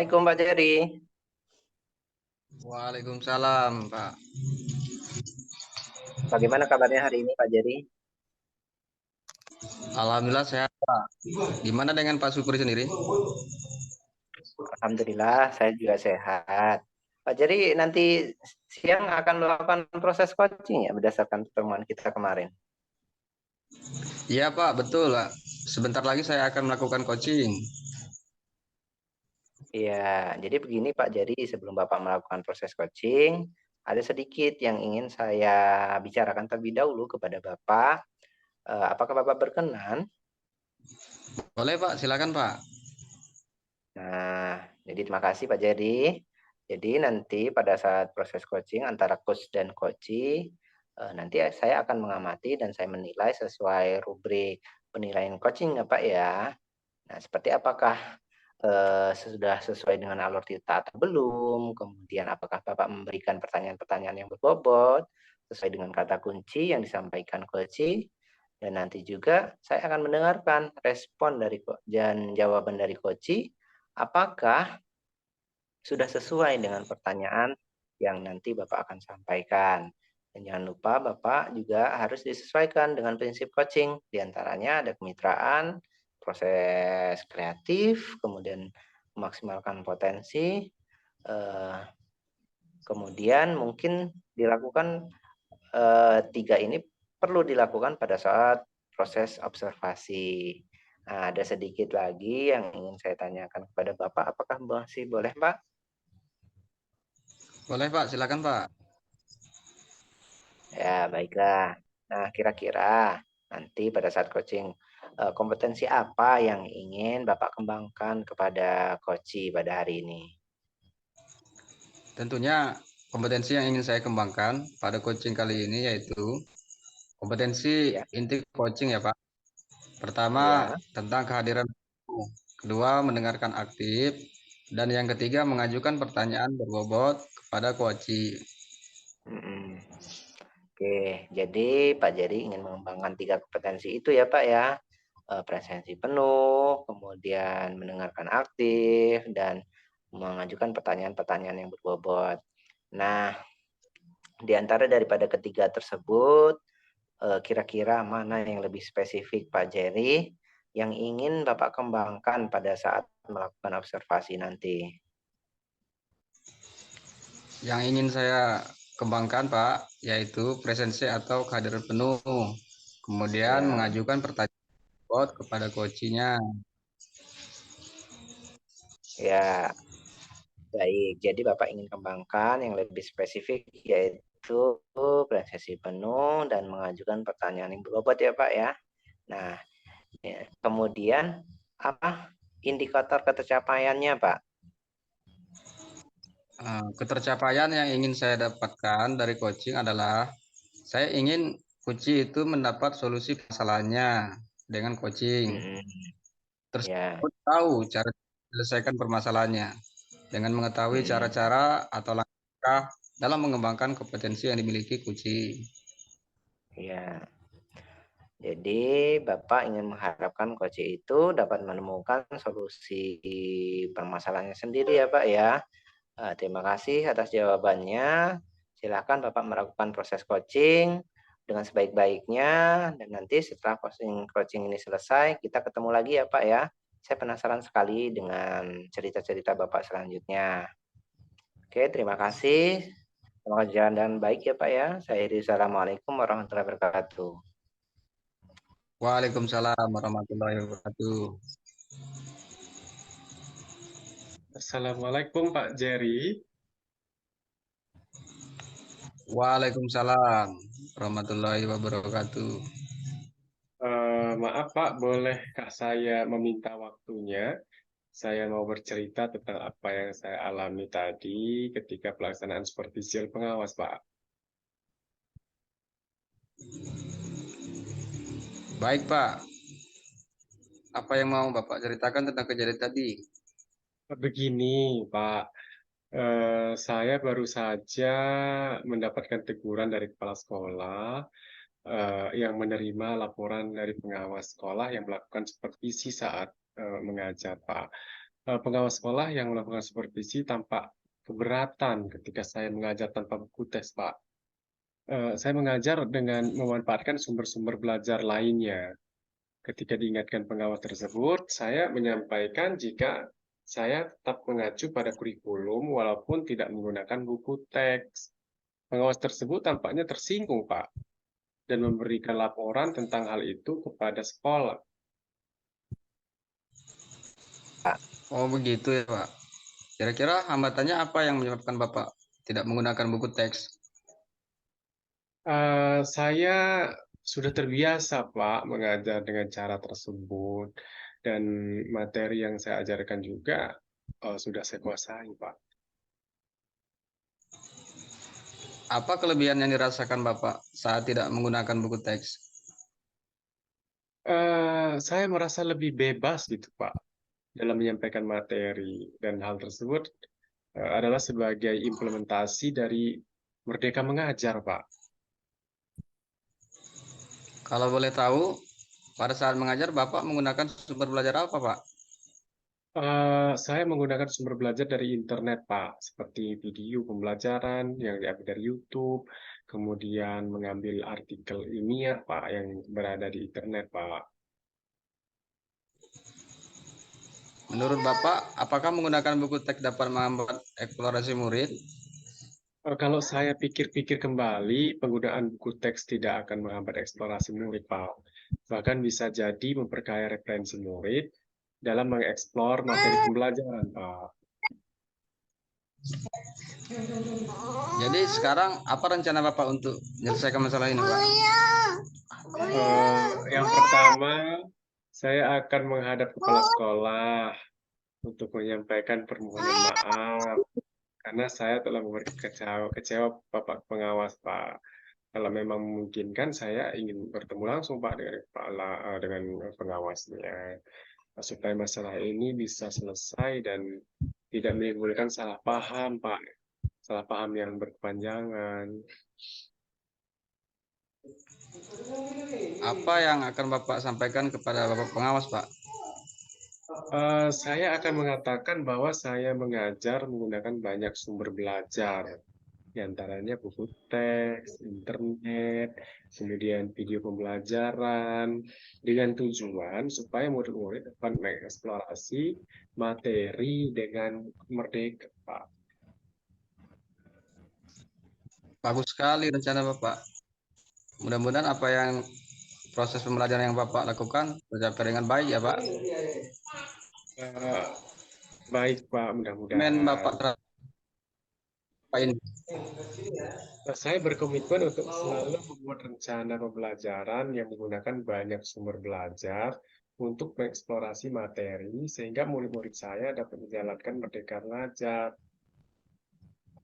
Assalamualaikum Pak Jerry. Waalaikumsalam, Pak. Bagaimana kabarnya hari ini Pak Jerry? Alhamdulillah sehat, Pak. Gimana dengan Pak Syukuri sendiri? Alhamdulillah saya juga sehat. Pak Jerry nanti siang akan melakukan proses coaching ya berdasarkan pertemuan kita kemarin. Iya, Pak, betul, Pak. Sebentar lagi saya akan melakukan coaching. Iya, jadi begini Pak Jerry, sebelum Bapak melakukan proses coaching, ada sedikit yang ingin saya bicarakan terlebih dahulu kepada Bapak. Apakah Bapak berkenan? Boleh, Pak, silakan, Pak. Nah, jadi terima kasih Pak Jerry. Jadi nanti pada saat proses coaching antara coach dan coachee, nanti saya akan mengamati dan saya menilai sesuai rubrik penilaian coaching ya Pak ya. Nah, seperti apakah sudah sesuai dengan alur cerita atau belum, kemudian apakah Bapak memberikan pertanyaan-pertanyaan yang berbobot, sesuai dengan kata kunci yang disampaikan coachee, dan nanti juga saya akan mendengarkan respon dari dan jawaban dari coachee, apakah sudah sesuai dengan pertanyaan yang nanti Bapak akan sampaikan. Dan jangan lupa Bapak juga harus disesuaikan dengan prinsip coaching. Di antaranya ada kemitraan, proses kreatif, kemudian memaksimalkan potensi, kemudian mungkin dilakukan tiga ini perlu dilakukan pada saat proses observasi. Nah, ada sedikit lagi yang ingin saya tanyakan kepada Bapak, apakah masih boleh Pak? Boleh, Pak, silakan, Pak. Ya, baiklah. Nah, kira-kira nanti pada saat coaching, kompetensi apa yang ingin Bapak kembangkan kepada coachee pada hari ini? Tentunya kompetensi yang ingin saya kembangkan pada coaching kali ini yaitu kompetensi Ya, inti coaching ya, Pak. Pertama, ya. tentang kehadiran. Kedua, mendengarkan aktif. Dan yang ketiga, mengajukan pertanyaan berbobot kepada coachee. Mm-mm. Oke, jadi Pak Jerry ingin mengembangkan tiga kompetensi itu ya Pak ya. Presensi penuh, kemudian mendengarkan aktif, dan mengajukan pertanyaan-pertanyaan yang berbobot. Nah, di antara daripada ketiga tersebut, kira-kira mana yang lebih spesifik Pak Jerry yang ingin Bapak kembangkan pada saat melakukan observasi nanti? Yang ingin saya kembangkan, Pak, yaitu presensi atau kehadiran penuh. Kemudian Ya, mengajukan pertanyaan bot kepada coachnya. ya, baik. Jadi Bapak ingin kembangkan yang lebih spesifik yaitu presensi penuh dan mengajukan pertanyaan yang berbobot ya Pak ya. Nah, ya, kemudian apa indikator ketercapaiannya Pak? Ketercapaian yang ingin saya dapatkan dari coaching adalah saya ingin coaching itu mendapat solusi masalahnya dengan coaching. Mm-mm. Terus Ya, tahu cara menyelesaikan permasalahannya dengan mengetahui mm-mm. cara-cara atau langkah dalam mengembangkan kompetensi yang dimiliki coaching. Ya. Jadi Bapak ingin mengharapkan coach itu dapat menemukan solusi permasalahannya sendiri ya Pak ya. Terima kasih atas jawabannya. Silakan Bapak melakukan proses coaching dengan sebaik-baiknya, dan nanti setelah coaching ini selesai kita ketemu lagi ya Pak ya. Saya penasaran sekali dengan cerita-cerita Bapak selanjutnya. Oke, terima kasih. Semoga jalan dan baik ya Pak ya. Saya Heri. Assalamualaikum warahmatullahi wabarakatuh. Waalaikumsalam warahmatullahi wabarakatuh. Assalamualaikum Pak Jerry. Waalaikumsalam warahmatullahi wabarakatuh. Maaf Pak, bolehkah saya meminta waktunya? Saya mau bercerita tentang apa yang saya alami tadi ketika pelaksanaan supervisial pengawas, Pak. Baik, Pak. Apa yang mau Bapak ceritakan tentang kejadian tadi? Begini, Pak, saya baru saja mendapatkan teguran dari kepala sekolah yang menerima laporan dari pengawas sekolah yang melakukan supervisi saat mengajar, Pak. pengawas sekolah yang melakukan supervisi tampak keberatan ketika saya mengajar tanpa buku tes, Pak. Saya mengajar dengan memanfaatkan sumber-sumber belajar lainnya. Ketika diingatkan pengawas tersebut, saya menyampaikan jika saya tetap mengacu pada kurikulum walaupun tidak menggunakan buku teks. Pengawas tersebut tampaknya tersinggung, Pak, dan memberikan laporan tentang hal itu kepada sekolah. Oh begitu ya Pak. Kira-kira hambatannya apa yang menyebabkan Bapak tidak menggunakan buku teks? Saya sudah terbiasa, Pak, mengajar dengan cara tersebut, dan materi yang saya ajarkan juga sudah saya kuasai, Pak. Apa kelebihan yang dirasakan Bapak saat tidak menggunakan buku teks? Saya merasa lebih bebas gitu, Pak, dalam menyampaikan materi, dan hal tersebut adalah sebagai implementasi dari Merdeka Mengajar, Pak. Kalau boleh tahu, pada saat mengajar Bapak menggunakan sumber belajar apa Pak? Saya menggunakan sumber belajar dari internet, Pak, seperti video pembelajaran yang diambil dari YouTube, kemudian mengambil artikel ilmiah, Pak, yang berada di internet, Pak. Menurut Bapak, apakah menggunakan buku teks dapat menghambat eksplorasi murid? Kalau saya pikir-pikir kembali, penggunaan buku teks tidak akan menghambat eksplorasi murid, Pak. Bahkan bisa jadi memperkaya referensi murid dalam mengeksplor materi pembelajaran, Pak. Jadi sekarang apa rencana Bapak untuk menyelesaikan masalah ini Pak? Yang pertama, saya akan menghadap kepala sekolah untuk menyampaikan permohonan maaf karena saya telah memberi kecewa Bapak pengawas, Pak. Kalau memang memungkinkan, saya ingin bertemu langsung, Pak, dengan dengan pengawasnya supaya masalah ini bisa selesai dan tidak menimbulkan salah paham, Pak. Salah paham yang berkepanjangan. Apa yang akan Bapak sampaikan kepada Bapak pengawas Pak? Saya akan mengatakan bahwa saya mengajar menggunakan banyak sumber belajar, di antaranya buku teks, internet, kemudian video pembelajaran, dengan tujuan supaya murid-murid dapat mengeksplorasi materi dengan merdeka, Pak. Bagus sekali rencana Bapak. Mudah-mudahan apa yang proses pembelajaran yang Bapak lakukan tercapai dengan baik ya Pak. Eh, Baik, Pak, Men Bapak mudah-mudahan. ini. Saya berkomitmen untuk selalu membuat rencana pembelajaran yang menggunakan banyak sumber belajar untuk mengeksplorasi materi sehingga murid-murid saya dapat menjalankan merdeka belajar.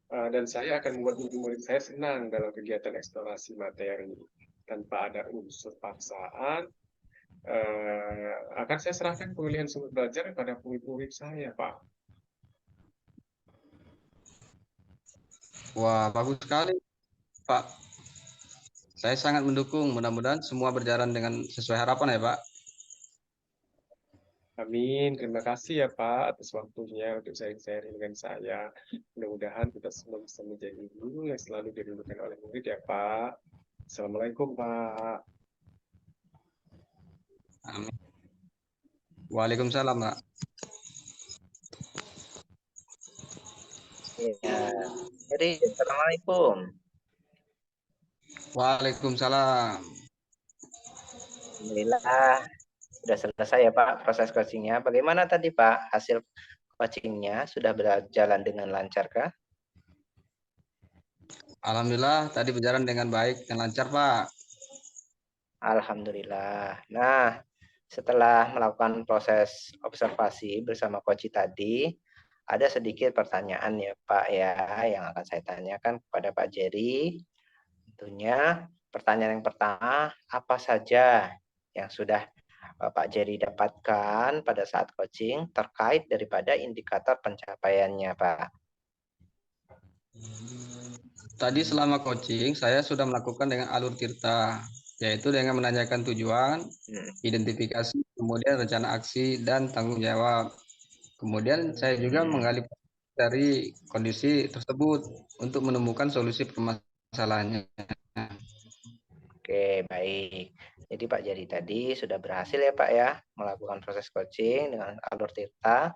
Dan saya akan membuat murid-murid saya senang dalam kegiatan eksplorasi materi tanpa ada unsur paksaan. Akan saya serahkan pemilihan sumber belajar kepada murid-murid saya, Pak. Wah, bagus sekali Pak. Saya sangat mendukung. Mudah-mudahan semua berjalan dengan sesuai harapan ya Pak. Amin. Terima kasih ya Pak atas waktunya untuk sharing-sharing dengan saya. Mudah-mudahan kita semua bisa menjadi guru yang selalu dirindukan oleh murid ya Pak. Assalamualaikum Pak. Amin. Waalaikumsalam Pak. Ya. Jadi, assalamualaikum. Waalaikumsalam. Alhamdulillah sudah selesai ya Pak proses coachingnya. Bagaimana tadi Pak hasil coachingnya sudah berjalan dengan lancar kah? Alhamdulillah tadi berjalan dengan baik dan lancar Pak. Alhamdulillah. Nah, setelah melakukan proses observasi bersama coach tadi, ada sedikit pertanyaan ya Pak ya yang akan saya tanyakan kepada Pak Jerry. Tentunya pertanyaan yang pertama, apa saja yang sudah Pak Jerry dapatkan pada saat coaching terkait daripada indikator pencapaiannya Pak? Tadi selama coaching saya sudah melakukan dengan alur tirta, yaitu dengan menanyakan tujuan, identifikasi, kemudian rencana aksi dan tanggung jawab. Kemudian saya juga menggali dari kondisi tersebut untuk menemukan solusi permasalahannya. Oke, baik. Jadi Pak Jadi tadi sudah berhasil ya Pak ya melakukan proses coaching dengan alur Tirta.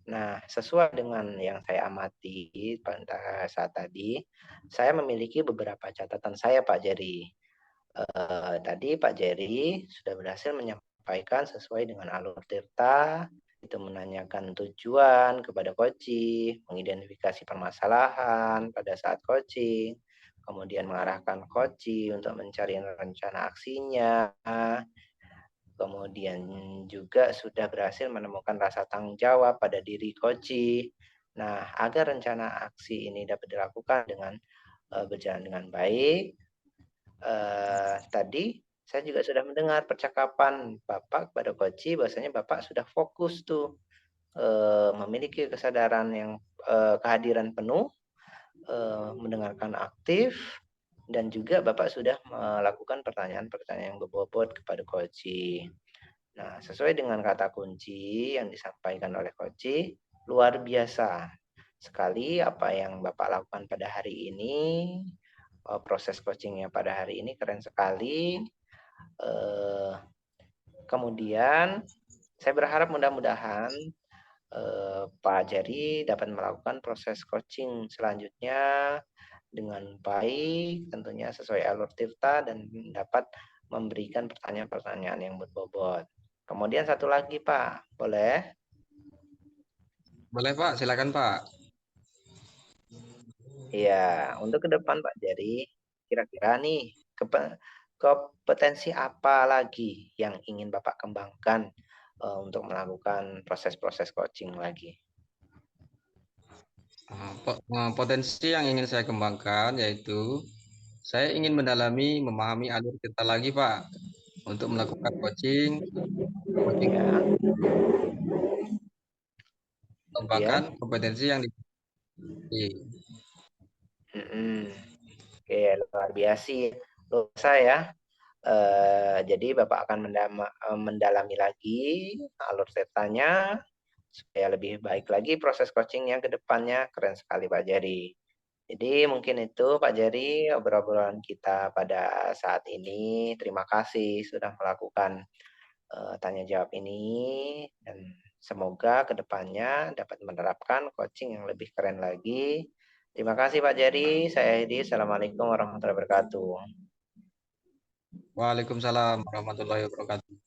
Nah, sesuai dengan yang saya amati pada saat tadi, saya memiliki beberapa catatan saya Pak Jerry. Tadi Pak Jerry sudah berhasil menyampaikan sesuai dengan alur Tirta, itu menanyakan tujuan kepada coaching, mengidentifikasi permasalahan pada saat coaching, kemudian mengarahkan coaching untuk mencari rencana aksinya, kemudian juga sudah berhasil menemukan rasa tanggung jawab pada diri coaching. Nah, agar rencana aksi ini dapat dilakukan dengan berjalan dengan baik, tadi saya juga sudah mendengar percakapan Bapak kepada coaching bahwasanya Bapak sudah fokus tuh memiliki kesadaran yang kehadiran penuh, mendengarkan aktif, dan juga Bapak sudah melakukan pertanyaan-pertanyaan yang berbobot kepada coaching. Nah, sesuai dengan kata kunci yang disampaikan oleh coaching, luar biasa sekali apa yang Bapak lakukan pada hari ini. Proses coachingnya pada hari ini keren sekali. Kemudian saya berharap mudah-mudahan Pak Jari dapat melakukan proses coaching selanjutnya dengan baik, tentunya sesuai alur Tirta dan dapat memberikan pertanyaan-pertanyaan yang berbobot. Kemudian satu lagi Pak, boleh? Boleh Pak, silakan Pak. Iya, untuk ke depan Pak Jari, kira-kira nih kompetensi apa lagi yang ingin Bapak kembangkan untuk melakukan proses-proses coaching lagi? Potensi yang ingin saya kembangkan yaitu saya ingin mendalami, memahami alur kita lagi Pak untuk melakukan coaching Ya, kembangkan kemudian, kompetensi yang Oke, luar biasa, luar biasa ya. Jadi Bapak akan mendalami lagi alur setanya supaya lebih baik lagi proses coachingnya ke depannya. Keren sekali Pak Jari. Jadi mungkin itu Pak Jari obrolan kita pada saat ini. Terima kasih sudah melakukan tanya jawab ini dan semoga ke depannya dapat menerapkan coaching yang lebih keren lagi. Terima kasih Pak Jari. Saya Edi. Assalamualaikum warahmatullahi wabarakatuh. Waalaikumsalam warahmatullahi wabarakatuh.